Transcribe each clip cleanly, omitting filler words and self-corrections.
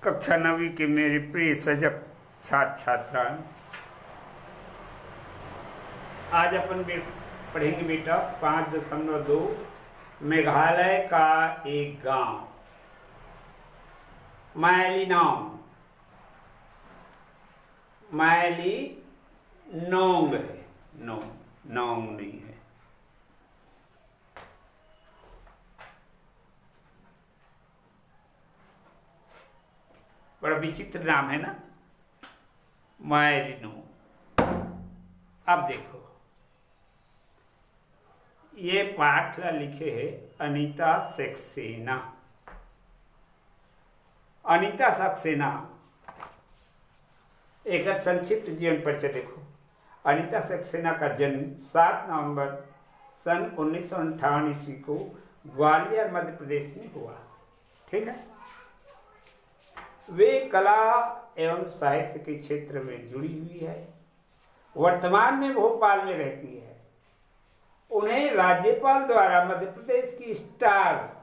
कक्षा 9वीं के मेरे प्रिय सजग छात्र छात्राएं, आज अपन पढ़ेंगे बेटा 5.2 मेघालय का एक गांव मायलिनोंग है। नोंग नहीं है। बड़ा विचित्र नाम है ना, मायलिनोंग। अब देखो, ये पाठ लिखे है अनीता सक्सेना। अनीता सक्सेना एक संक्षिप्त जीवन परिचय देखो। अनीता सक्सेना का जन्म 7 नवंबर सन 1958 ईस्वी को ग्वालियर मध्य प्रदेश में हुआ। ठीक है। वे कला एवं साहित्य के क्षेत्र में जुड़ी हुई है। वर्तमान में भोपाल में रहती है। उन्हें राज्यपाल द्वारा मध्य प्रदेश की स्टार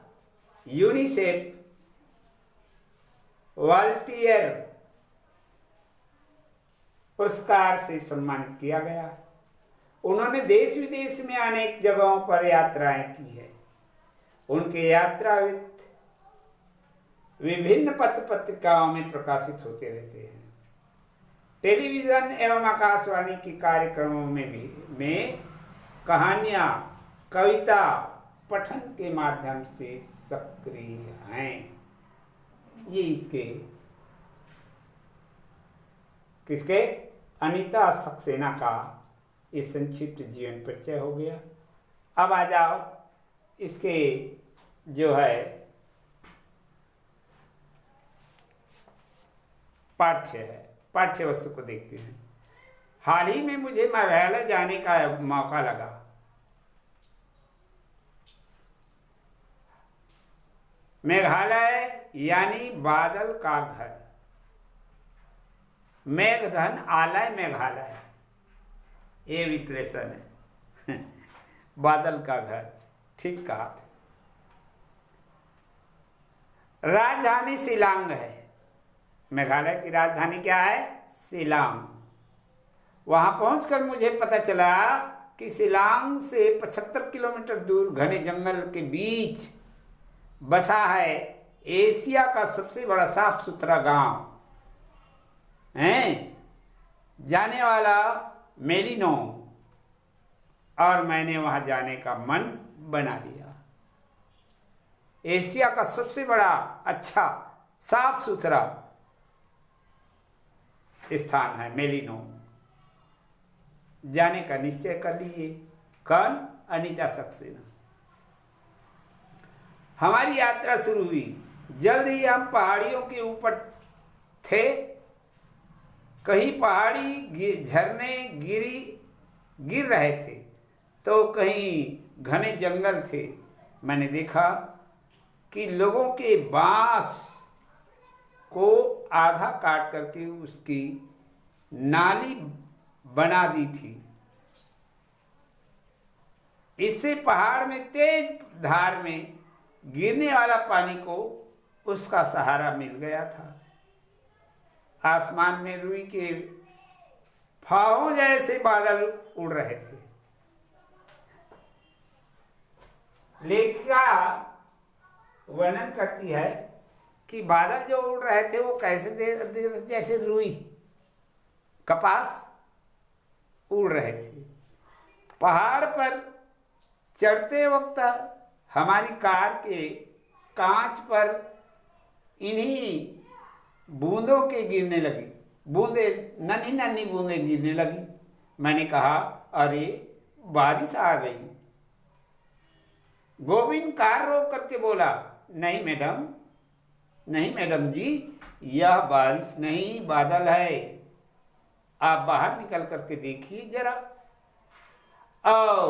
यूनिसेफ वॉलंटियर पुरस्कार से सम्मानित किया गया। उन्होंने देश विदेश में अनेक जगहों पर यात्राएं की है। उनके यात्रावृत्त विभिन्न पत्र पत्रिकाओं में प्रकाशित होते रहते हैं। टेलीविजन एवं आकाशवाणी के कार्यक्रमों में कहानियां, कविता पठन के माध्यम से सक्रिय हैं। ये किसके अनीता सक्सेना का ये संक्षिप्त जीवन परिचय हो गया। अब आ जाओ, इसके जो है पाठ्य वस्तु को देखते हैं। हाल ही में मुझे मेघालय जाने का मौका लगा। मेघालय यानी बादल का घर। मेघधन आलय मेघालय, ये विश्लेषण है। बादल का घर, ठीक कहा था। राजधानी शिलांग है। मेघालय की राजधानी क्या है? शिलांग। वहां पहुंचकर मुझे पता चला कि शिलांग से 75 किलोमीटर दूर घने जंगल के बीच बसा है एशिया का सबसे बड़ा साफ सुथरा गांव है, जाने वाला मेलिनोंग। और मैंने वहां जाने का मन बना लिया। एशिया का सबसे बड़ा अच्छा साफ सुथरा स्थान है मेलिनोंग। जाने का निश्चय कर लिए। कौन? अनीता सक्सेना। हमारी यात्रा शुरू हुई। जल्द ही हम पहाड़ियों के ऊपर थे। कहीं पहाड़ी झरने गिर रहे थे तो कहीं घने जंगल थे। मैंने देखा कि लोगों के बांस को आधा काट करके उसकी नाली बना दी थी। इससे पहाड़ में तेज धार में गिरने वाला पानी को उसका सहारा मिल गया था। आसमान में रुई के फाहों जैसे बादल उड़ रहे थे। लेखिका वर्णन करती है कि बादल जो उड़ रहे थे वो कैसे जैसे रुई कपास उड़ रहे थे। पहाड़ पर चढ़ते वक्त हमारी कार के कांच पर इन्हीं बूंदों के गिरने लगी। नन्ही नन्ही बूंदें गिरने लगी। मैंने कहा, अरे बारिश आ गई। गोविंद कार रोक करके बोला, नहीं मैडम जी, यह बारिश नहीं बादल है। आप बाहर निकल करके देखिए जरा। और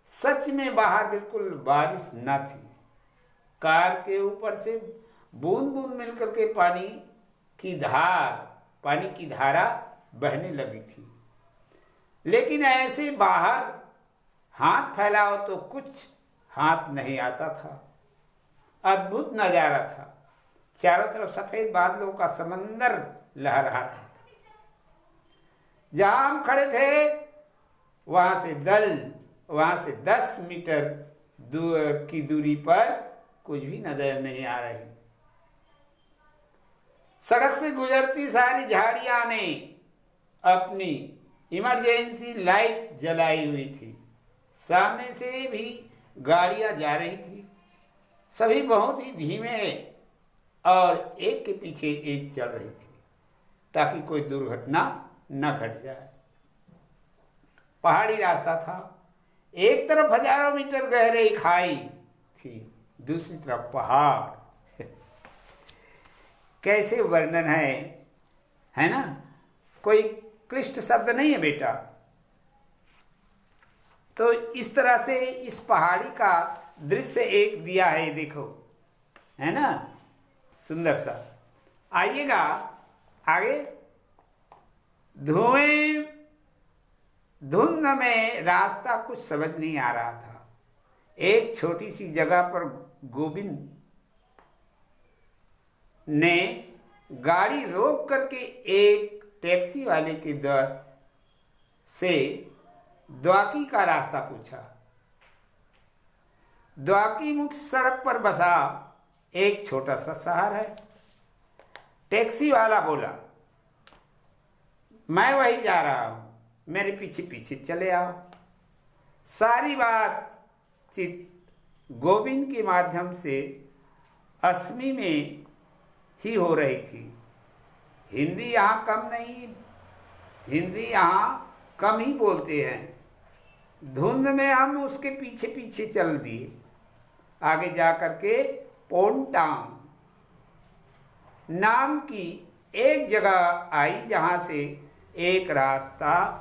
सच में बाहर बिल्कुल बारिश न थी। कार के ऊपर से बूंद बूंद मिलकर के पानी की धारा बहने लगी थी। लेकिन ऐसे बाहर हाथ फैलाओ तो कुछ हाथ नहीं आता था। अद्भुत नजारा था। चारों तरफ सफेद बादलों का समंदर लहरा रहा था। जहां हम खड़े थे वहां से 10 मीटर की दूरी पर कुछ भी नजर नहीं आ रही। सड़क से गुजरती सारी झाड़ियां ने अपनी इमरजेंसी लाइट जलाई हुई थी। सामने से भी गाड़ियां जा रही थी। सभी बहुत ही धीमे और एक के पीछे एक चल रही थी ताकि कोई दुर्घटना न घट जाए। पहाड़ी रास्ता था। एक तरफ हजारों मीटर गहरी खाई थी, दूसरी तरफ पहाड़। कैसे वर्णन है ना? कोई क्लिष्ट शब्द नहीं है बेटा। तो इस तरह से इस पहाड़ी का दृश्य एक दिया है, देखो, है ना, सुंदर सा। आइएगा आगे। धुंध में रास्ता कुछ समझ नहीं आ रहा था। एक छोटी सी जगह पर गोविंद ने गाड़ी रोक करके एक टैक्सी वाले के से द्वाकी का रास्ता पूछा। द्वाकी मुख्य सड़क पर बसा एक छोटा सा शहर है। टैक्सी वाला बोला, मैं वही जा रहा हूं, मेरे पीछे पीछे चले आओ। सारी बातचीत गोविंद के माध्यम से असमी में ही हो रही थी। हिंदी यहाँ कम ही बोलते हैं। धुंध में हम उसके पीछे पीछे चल दिए। आगे जा करके पोंटांग नाम की एक जगह आई जहां से एक रास्ता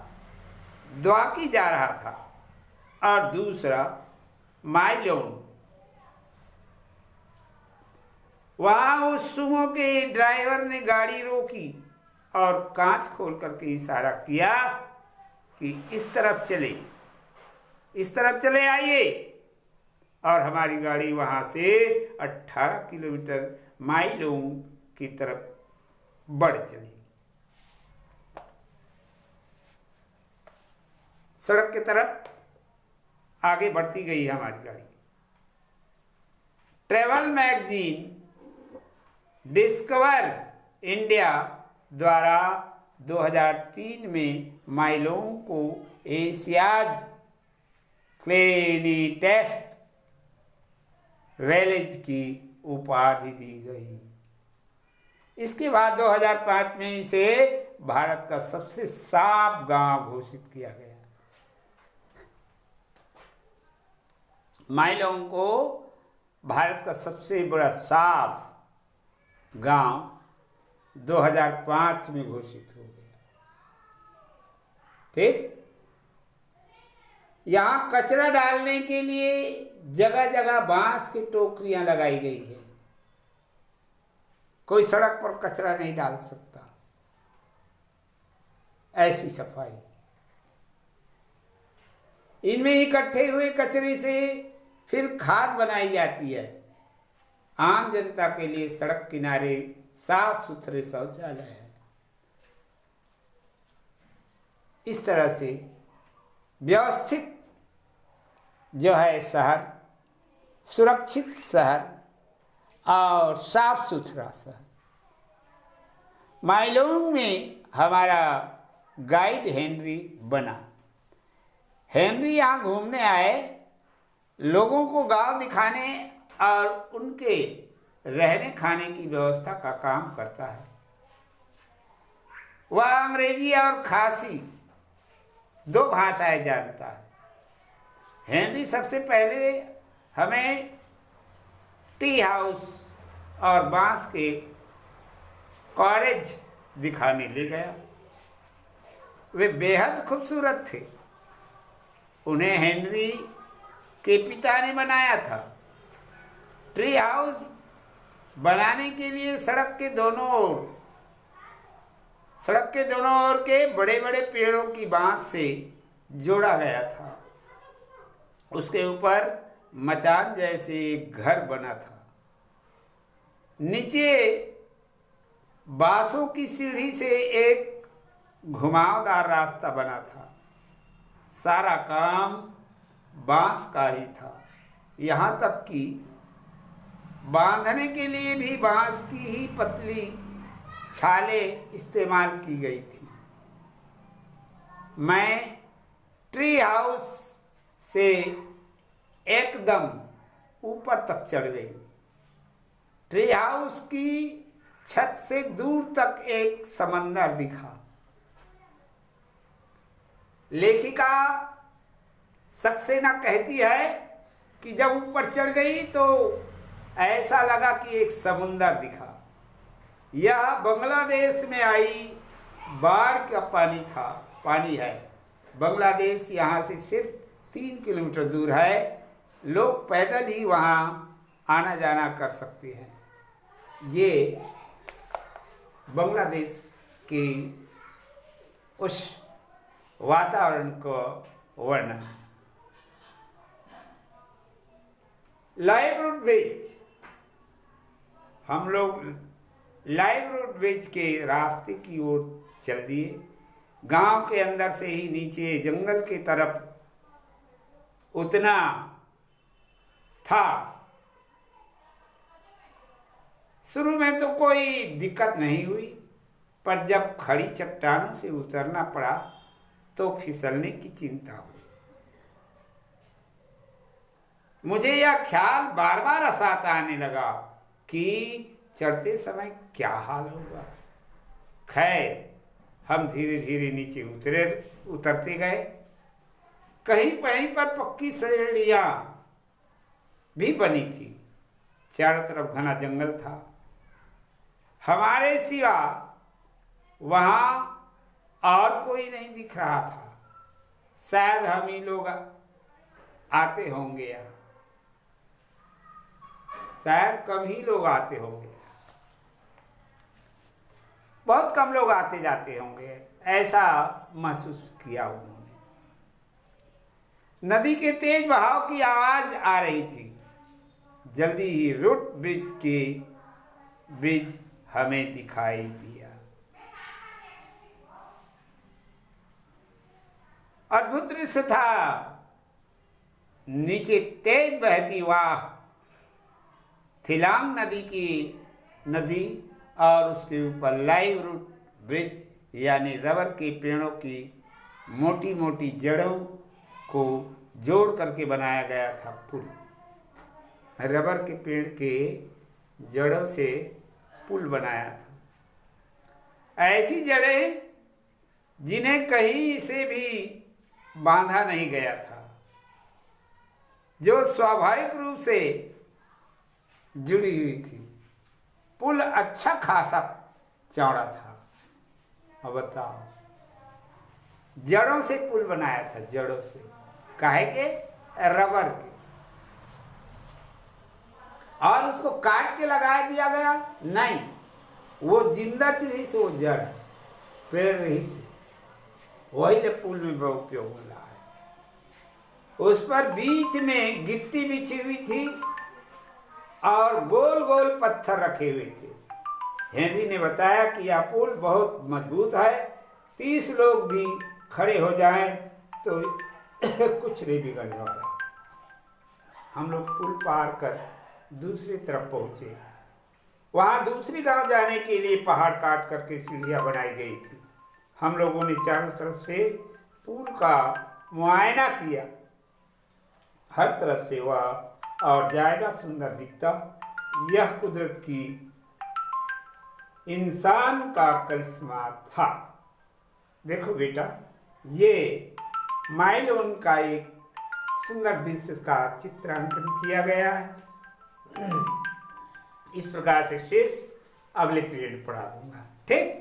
द्वाकी जा रहा था और दूसरा माइलोन। वहां उस सुमो के ड्राइवर ने गाड़ी रोकी और कांच खोल करके इशारा किया कि इस तरफ चले आइए। और हमारी गाड़ी वहां से 18 किलोमीटर माइलोन की तरफ बढ़ चली। सड़क की तरफ आगे बढ़ती गई हमारी गाड़ी। ट्रैवल मैगजीन डिस्कवर इंडिया द्वारा 2003 में माइलोन को एशियाज क्लेनीटेस्ट विलेज की उपाधि दी गई। इसके बाद 2005 में इसे भारत का सबसे साफ गांव घोषित किया गया। माइलोन को भारत का सबसे बड़ा साफ गांव 2005 में घोषित हो गया। ठीक, यहां कचरा डालने के लिए जगह जगह बांस की टोकरियां लगाई गई है। कोई सड़क पर कचरा नहीं डाल सकता। ऐसी सफाई। इनमें इकट्ठे हुए कचरे से फिर खाद बनाई जाती है। आम जनता के लिए सड़क किनारे साफ सुथरे शौचालय है। इस तरह से व्यवस्थित जो है शहर, सुरक्षित शहर और साफ सुथरा शहर। माइलोन में हमारा गाइड हेनरी बना। हेनरी यहाँ घूमने आए, लोगों को गांव दिखाने और उनके रहने खाने की व्यवस्था का काम करता है। वह अंग्रेजी और खासी 2 भाषाएं जानता है। हेनरी सबसे पहले हमें टी हाउस और बांस के कॉरेज दिखाने ले गया। वे बेहद खूबसूरत थे। उन्हें हेनरी के पिता ने बनाया था। ट्री हाउस बनाने के लिए सड़क के दोनों ओर के बड़े बड़े पेड़ों की बांस से जोड़ा गया था। उसके ऊपर मचान जैसे एक घर बना था। नीचे बांसों की सीढ़ी से एक घुमावदार रास्ता बना था। सारा काम बांस का ही था, यहाँ तक कि बांधने के लिए भी बांस की ही पतली छालें इस्तेमाल की गई थी। मैं ट्री हाउस से एकदम ऊपर तक चढ़ गई। ट्री हाउस की छत से दूर तक एक समंदर दिखा। लेखिका सक्सेना कहती है कि जब ऊपर चढ़ गई तो ऐसा लगा कि एक समुंदर दिखा। यह बांग्लादेश में आई बाढ़ का पानी है। बांग्लादेश यहाँ से सिर्फ 3 किलोमीटर दूर है। लोग पैदल ही वहाँ आना जाना कर सकते हैं। ये बांग्लादेश के उस वातावरण को वर्णन। लाइव रोड ब्रिज, हम लोग लाइव रोड ब्रिज के रास्ते की ओर चल दिए। गांव के अंदर से ही नीचे जंगल की तरफ उतना था। शुरू में तो कोई दिक्कत नहीं हुई, पर जब खड़ी चट्टानों से उतरना पड़ा तो फिसलने की चिंता हुई। मुझे यह ख्याल बार बार साथ आने लगा कि चढ़ते समय क्या हाल होगा। खैर, हम धीरे धीरे नीचे उतरते गए। कहीं कहीं पर पक्की सीढ़ियां भी बनी थी। चारों तरफ घना जंगल था। हमारे सिवा वहां और कोई नहीं दिख रहा था। शायद हम ही लोग आते होंगे यहाँ, शायद कम ही लोग आते होंगे, बहुत कम लोग आते जाते होंगे, ऐसा महसूस किया उन्होंने। नदी के तेज बहाव की आवाज आ रही थी। जल्दी ही रूट ब्रिज हमें दिखाई दिया। अद्भुत दृश्य था। नीचे तेज बहती वाह थिलांग नदी और उसके ऊपर लाइव रूट ब्रिज यानी रबर के पेड़ों की मोटी मोटी जड़ों को जोड़ करके बनाया गया था पुल। रबर के पेड़ के जड़ों से पुल बनाया था। ऐसी जड़ें जिन्हें कहीं से भी बांधा नहीं गया था, जो स्वाभाविक रूप से जुड़ी हुई थी। पुल अच्छा खासा चौड़ा था। अब बताओ, जड़ों से पुल बनाया था, जड़ों से, काहे के? रबर के। और उसको काट के लगा दिया गया? नहीं, वो जिंदा चीज से, वो जड़ है, पेड़ रही से, वही ले पुल में उपयोग हो रहा है। उस पर बीच में गिट्टी बिछी हुई थी और गोल गोल पत्थर रखे हुए थे। हेनरी ने बताया कि यह पुल बहुत मजबूत है, 30 लोग भी खड़े हो जाएं तो कुछ नहीं बिगड़ने वाला। हम लोग पुल पार कर दूसरी तरफ पहुंचे। वहां दूसरी गांव जाने के लिए पहाड़ काट करके सीढ़ियां बनाई गई थी। हम लोगों ने चारों तरफ से पुल का मुआयना किया। हर तरफ से वह और ज्यादा सुंदर दिखता। यह कुदरत की इंसान का करिश्मा था। देखो बेटा, ये माइलोन का एक सुंदर दृश्य का चित्रांकन किया गया है। इस प्रकार से शेष अगले पीरियड पढ़ा दूंगा। ठीक।